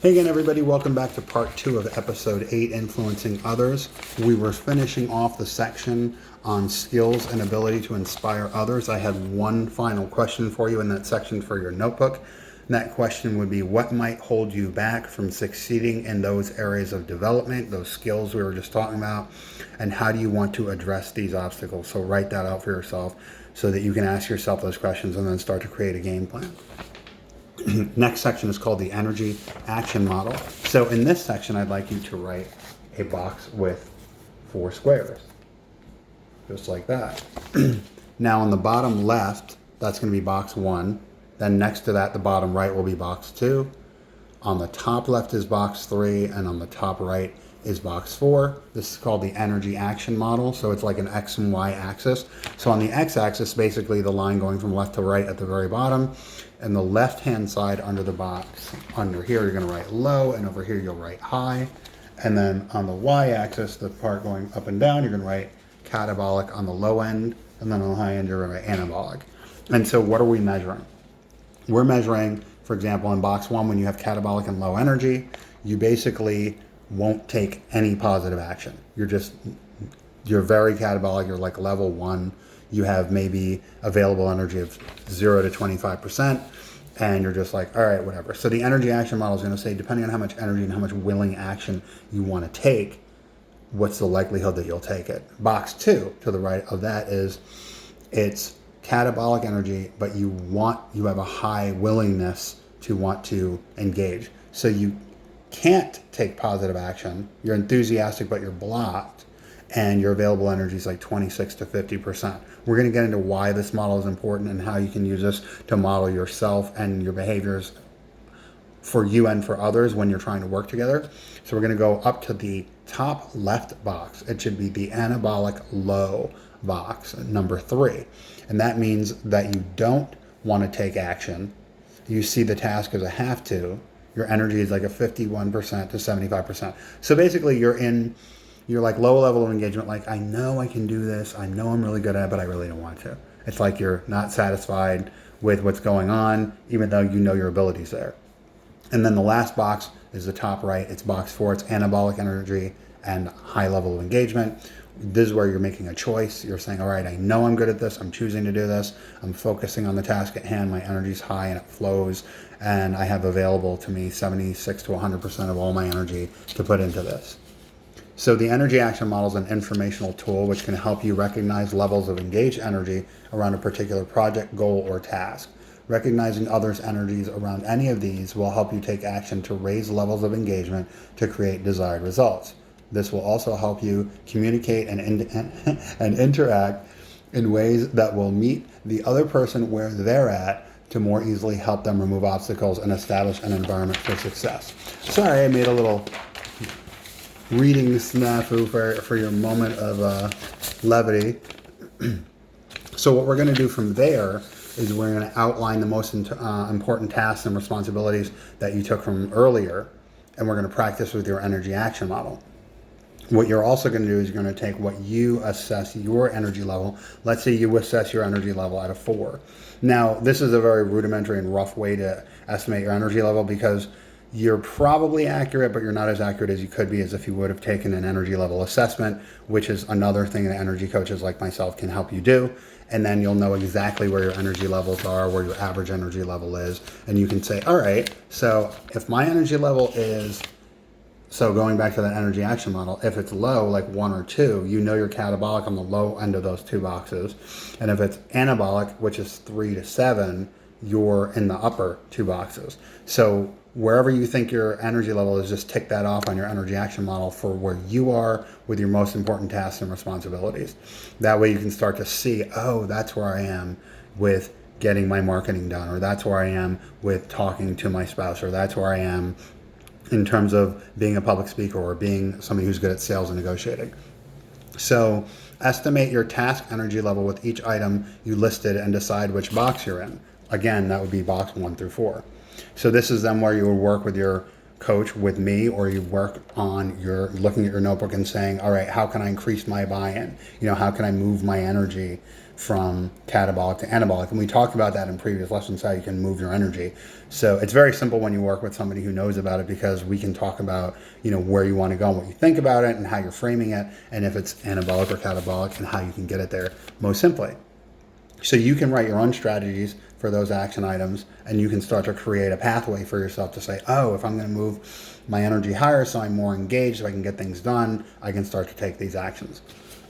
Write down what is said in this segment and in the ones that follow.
Hey again, everybody. Welcome back to part 2 of episode 8, Influencing Others. We were finishing off the section on skills and ability to inspire others. I had one final question for you in that section for your notebook. And that question would be, what might hold you back from succeeding in those areas of development, those skills we were just talking about, and how do you want to address these obstacles? So write that out for yourself so that you can ask yourself those questions and then start to create a game plan. Next section is called the energy action model. So in this section, I'd like you to write a box with 4 squares, just like that. Now on the bottom left, that's going to be box 1. Then next to that, the bottom right will be box 2. On the top left is box 3, and on the top right is box 4. This is called the energy action model. So it's like an X and Y axis. So on the X axis, basically the line going from left to right at the very bottom. And the left-hand side under the box, under here, you're going to write low, and over here you'll write high. And then on the Y-axis, the part going up and down, you're going to write catabolic on the low end, and then on the high end, you're going to write anabolic. And so what are we measuring? We're measuring, for example, in box 1, when you have catabolic and low energy, you basically won't take any positive action. You're very catabolic, you're like level 1. You have maybe available energy of 0 to 25%, and you're just like, all right, whatever. So the energy action model is going to say, depending on how much energy and how much willing action you want to take, what's the likelihood that you'll take it? Box 2 to the right of that is, it's catabolic energy, but you have a high willingness to want to engage. So you can't take positive action. You're enthusiastic, but you're blocked. And your available energy is like 26 to 50%. We're going to get into why this model is important and how you can use this to model yourself and your behaviors for you and for others when you're trying to work together. So we're going to go up to the top left box. It should be the anabolic low box, number 3. And that means that you don't want to take action. You see the task as a have to. Your energy is like a 51% to 75%. So basically you're like low level of engagement, like, I know I can do this, I know I'm really good at it, but I really don't want to. It's like you're not satisfied with what's going on, even though you know your ability's there. And then the last box is the top right. It's box 4. It's anabolic energy and high level of engagement. This is where you're making a choice. You're saying, all right, I know I'm good at this. I'm choosing to do this. I'm focusing on the task at hand. My energy's high and it flows. And I have available to me 76 to 100% of all my energy to put into this. So the energy action model is an informational tool which can help you recognize levels of engaged energy around a particular project, goal, or task. Recognizing others' energies around any of these will help you take action to raise levels of engagement to create desired results. This will also help you communicate and interact in ways that will meet the other person where they're at to more easily help them remove obstacles and establish an environment for success. Sorry, I made a little reading snafu for your moment of levity. So what we're going to do from there is we're going to outline the most important tasks and responsibilities that you took from earlier, and we're going to practice with your energy action model. What you're also going to do is you're going to take what you assess your energy level. Let's say you assess your energy level at a 4. Now, this is a very rudimentary and rough way to estimate your energy level because you're probably accurate, but you're not as accurate as you could be as if you would have taken an energy level assessment, which is another thing that energy coaches like myself can help you do. And then you'll know exactly where your energy levels are, where your average energy level is. And you can say, all right, so if my energy level is, so going back to that energy action model, if it's low, like 1 or 2, you know you're catabolic on the low end of those 2 boxes. And if it's anabolic, which is 3 to 7, you're in the upper 2 boxes. So wherever you think your energy level is, just tick that off on your energy action model for where you are with your most important tasks and responsibilities. That way you can start to see, oh, that's where I am with getting my marketing done, or that's where I am with talking to my spouse, or that's where I am in terms of being a public speaker or being somebody who's good at sales and negotiating. So estimate your task energy level with each item you listed and decide which box you're in. Again, that would be box 1 through 4. So this is then where you would work with your coach, with me, or you work on your looking at your notebook and saying, all right, how can I increase my buy-in? How can I move my energy from catabolic to anabolic. And we talked about that in previous lessons, how you can move your energy. So it's very simple when you work with somebody who knows about it, because we can talk about, where you want to go and what you think about it and how you're framing it, and if it's anabolic or catabolic and how you can get it there most simply. So you can write your own strategies for those action items, and you can start to create a pathway for yourself to say, oh, if I'm going to move my energy higher so I'm more engaged, if I can get things done, I can start to take these actions.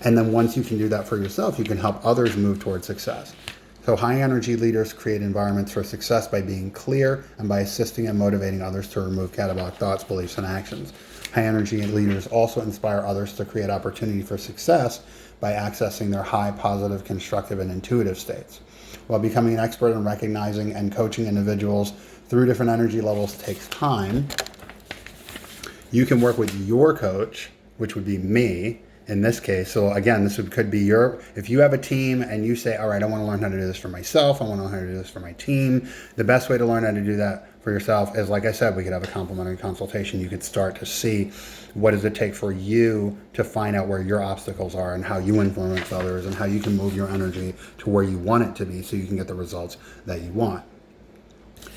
And then once you can do that for yourself, you can help others move towards success. So high energy leaders create environments for success by being clear and by assisting and motivating others to remove catabolic thoughts, beliefs, and actions. High energy leaders also inspire others to create opportunity for success by accessing their high positive, constructive, and intuitive states. While becoming an expert in recognizing and coaching individuals through different energy levels takes time, you can work with your coach, which would be me in this case. So again, could be if you have a team and you say, all right, I want to learn how to do this for myself, I want to learn how to do this for my team. The best way to learn how to do that for yourself is, like I said, we could have a complimentary consultation. You could start to see what does it take for you to find out where your obstacles are and how you influence others and how you can move your energy to where you want it to be so you can get the results that you want.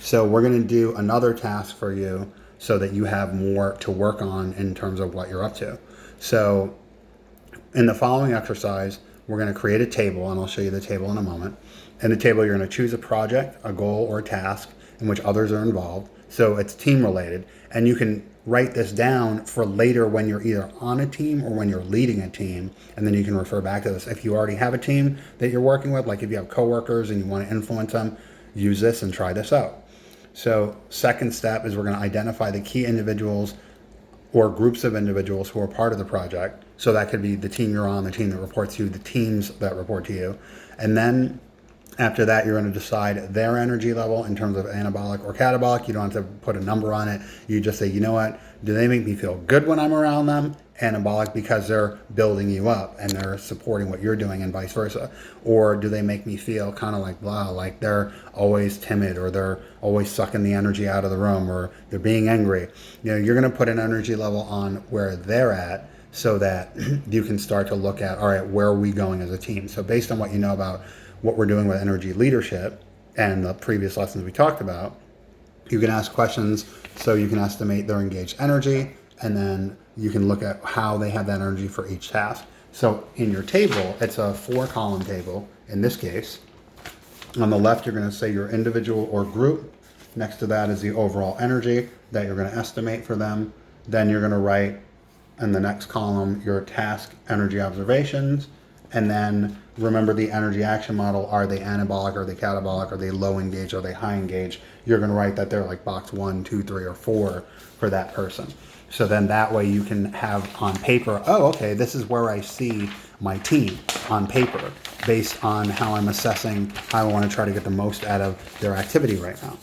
So we're going to do another task for you so that you have more to work on in terms of what you're up to. So in the following exercise, we're going to create a table, and I'll show you the table in a moment. In the table, you're going to choose a project, a goal, or a task in which others are involved. So it's team related, and you can write this down for later when you're either on a team or when you're leading a team, and then you can refer back to this. If you already have a team that you're working with, like if you have coworkers and you want to influence them, use this and try this out. So second step is we're going to identify the key individuals or groups of individuals who are part of the project. So that could be the team you're on, the team that reports to you, the teams that report to you. And then after that, you're going to decide their energy level in terms of anabolic or catabolic. You don't have to put a number on it. You just say, you know what? Do they make me feel good when I'm around them? Anabolic because they're building you up and they're supporting what you're doing, and vice versa. Or do they make me feel kind of like blah, like they're always timid, or they're always sucking the energy out of the room, or they're being angry? You're going to put an energy level on where they're at so that you can start to look at, all right, where are we going as a team? So based on what you know about what we're doing with energy leadership and the previous lessons we talked about, you can ask questions so you can estimate their engaged energy, and then you can look at how they have that energy for each task. So in your table, it's a 4-column table in this case. On the left, you're going to say your individual or group. Next to that is the overall energy that you're going to estimate for them. Then you're going to write in the next column your task energy observations. And then remember the energy action model. Are they anabolic? Are they catabolic? Are they low engaged? Are they high engaged? You're going to write that they're like box 1, 2, 3, or 4 for that person. So then that way you can have on paper, oh, okay, this is where I see my team on paper based on how I'm assessing how I want to try to get the most out of their activity right now.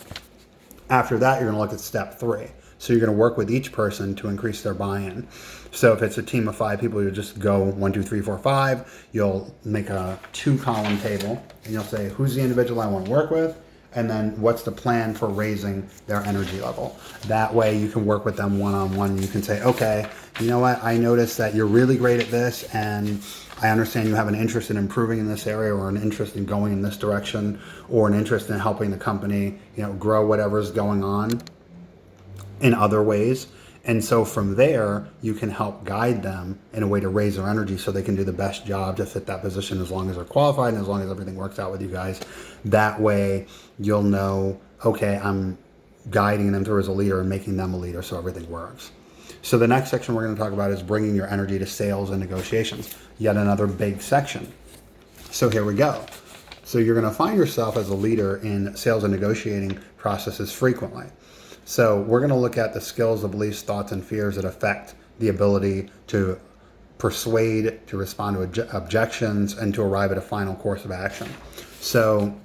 After that, you're going to look at step 3. So you're going to work with each person to increase their buy-in. So if it's a team of 5 people, you'll just go 1, 2, 3, 4, 5. You'll make a 2-column table, and you'll say, who's the individual I want to work with? And then what's the plan for raising their energy level? That way you can work with them one-on-one. You can say, okay, you know what? I noticed that you're really great at this, and I understand you have an interest in improving in this area, or an interest in going in this direction, or an interest in helping the company, grow whatever's going on in other ways. And so from there, you can help guide them in a way to raise their energy so they can do the best job to fit that position, as long as they're qualified and as long as everything works out with you guys. That way you'll know, okay, I'm guiding them through as a leader and making them a leader so everything works. So the next section we're going to talk about is bringing your energy to sales and negotiations. Yet another big section. So here we go. So you're going to find yourself as a leader in sales and negotiating processes frequently. So we're going to look at the skills, the beliefs, thoughts, and fears that affect the ability to persuade, to respond to objections, and to arrive at a final course of action. So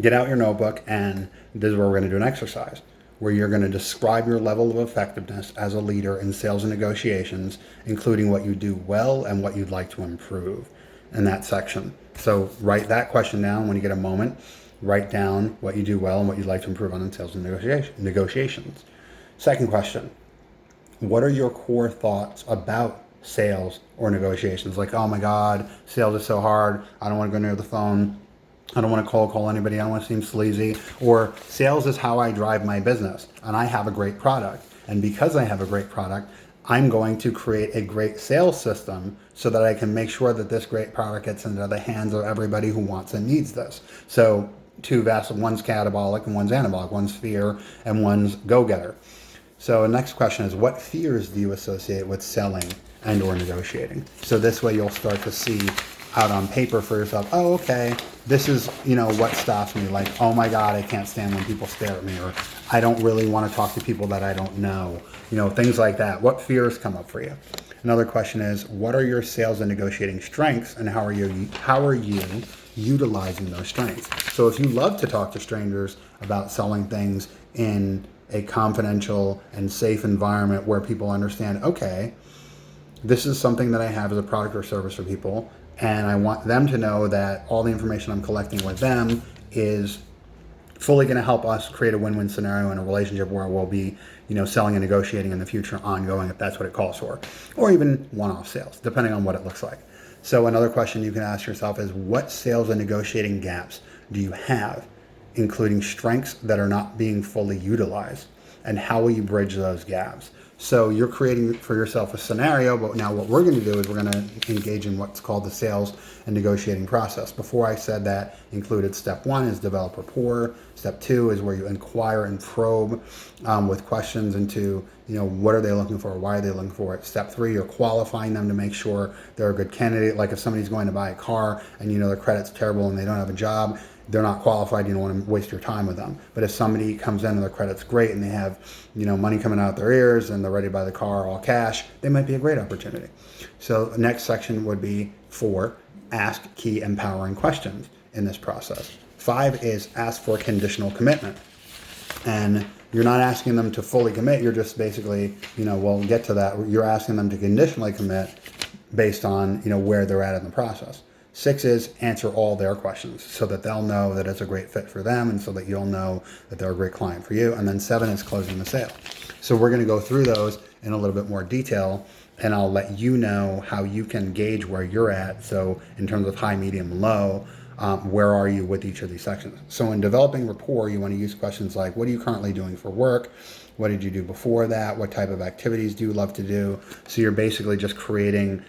get out your notebook, and this is where we're going to do an exercise where you're going to describe your level of effectiveness as a leader in sales and negotiations, including what you do well and what you'd like to improve in that section. So write that question down when you get a moment. Write down what you do well and what you'd like to improve on in sales and negotiations. Second question, what are your core thoughts about sales or negotiations. Like, oh my God, sales is so hard. I don't want to go near the phone. I don't want to cold call anybody. I don't want to seem sleazy. Or sales is how I drive my business, and I have a great product. And because I have a great product, I'm going to create a great sales system so that I can make sure that this great product gets into the hands of everybody who wants and needs this. So two vessels, one's catabolic and one's anabolic, one's fear and one's go-getter. So the next question is, what fears do you associate with selling and or negotiating? So this way you'll start to see out on paper for yourself, oh, okay, this is, what stops me. Like, oh my God, I can't stand when people stare at me, or I don't really want to talk to people that I don't know, things like that. What fears come up for you? Another question is, what are your sales and negotiating strengths, and how are you utilizing those strengths? So if you love to talk to strangers about selling things in a confidential and safe environment where people understand, okay, this is something that I have as a product or service for people, and I want them to know that all the information I'm collecting with them is fully going to help us create a win-win scenario in a relationship where we'll be, selling and negotiating in the future ongoing, if that's what it calls for, or even one-off sales, depending on what it looks like. So another question you can ask yourself is, what sales and negotiating gaps do you have, including strengths that are not being fully utilized, and how will you bridge those gaps? So you're creating for yourself a scenario, but now what we're going to do is we're going to engage in what's called the sales and negotiating process. Before I said that included step 1 is develop rapport. Step 2 is where you inquire and probe with questions into, what are they looking for? Why are they looking for it? Step 3, you're qualifying them to make sure they're a good candidate. Like if somebody's going to buy a car and their credit's terrible and they don't have a job, they're not qualified, you don't want to waste your time with them. But if somebody comes in and their credit's great and they have, money coming out their ears and they're ready to buy the car all cash, they might be a great opportunity. So the next section would be 4, ask key empowering questions in this process. 5 is ask for conditional commitment. And you're not asking them to fully commit, you're just basically, we'll get to that. You're asking them to conditionally commit based on, where they're at in the process. 6 is answer all their questions so that they'll know that it's a great fit for them and so that you'll know that they're a great client for you. And then 7 is closing the sale. So we're going to go through those in a little bit more detail, and I'll let you know how you can gauge where you're at. So in terms of high, medium, low, where are you with each of these sections? So in developing rapport, you want to use questions like, what are you currently doing for work? What did you do before that? What type of activities do you love to do? So you're basically just creating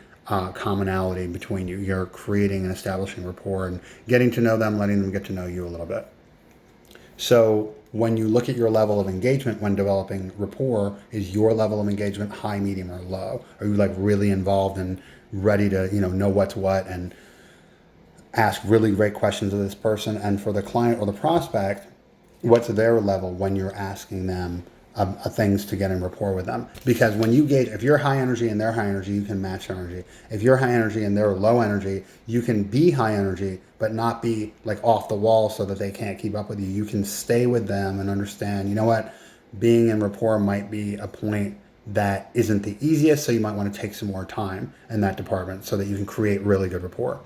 commonality between you. You're creating and establishing rapport and getting to know them, letting them get to know you a little bit. So when you look at your level of engagement when developing rapport, is your level of engagement high, medium, or low? Are you like really involved and ready to, know what's what and ask really great questions of this person? And for the client or the prospect, what's their level when you're asking them things to get in rapport with them? Because when you gauge, if you're high energy and they're high energy, you can match energy. If you're high energy and they're low energy, you can be high energy, but not be like off the wall so that they can't keep up with you. You can stay with them and understand, being in rapport might be a point that isn't the easiest, so you might want to take some more time in that department so that you can create really good rapport.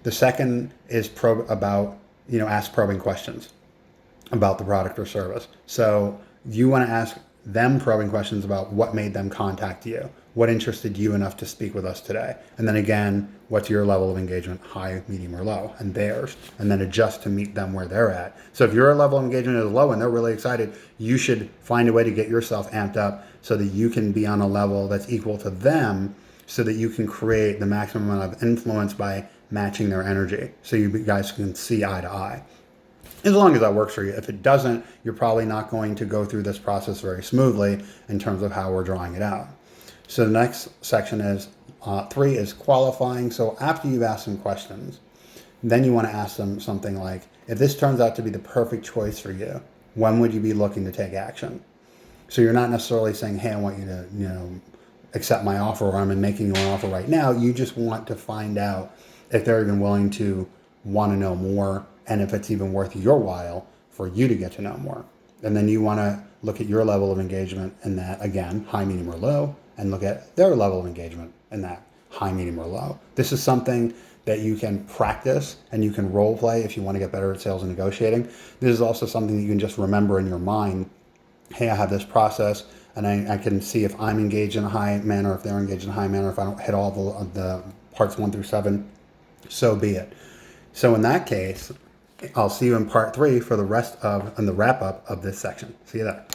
The second is ask probing questions about the product or service. So you want to ask them probing questions about what made them contact you, what interested you enough to speak with us today, and then again, what's your level of engagement, high, medium, or low, and theirs, and then adjust to meet them where they're at. So if your level of engagement is low and they're really excited, you should find a way to get yourself amped up so that you can be on a level that's equal to them, so that you can create the maximum amount of influence by matching their energy, so you guys can see eye to eye. As long as that works for you. If it doesn't, you're probably not going to go through this process very smoothly in terms of how we're drawing it out. So the next section is 3 is qualifying. So after you've asked some questions, then you want to ask them something like, if this turns out to be the perfect choice for you, when would you be looking to take action? So you're not necessarily saying, hey, I want you to, accept my offer, or I'm making you an offer right now. You just want to find out if they're even willing to want to know more, and if it's even worth your while for you to get to know more. And then you want to look at your level of engagement in that, again, high, medium, or low, and look at their level of engagement in that high, medium, or low. This is something that you can practice and you can role play if you want to get better at sales and negotiating. This is also something that you can just remember in your mind. Hey, I have this process. and I can see if I'm engaged in a high manner, if they're engaged in a high manner. If I don't hit all the parts 1 through 7, so be it. So in that case, I'll see you in part 3 for the rest of and the wrap up of this section. See you there.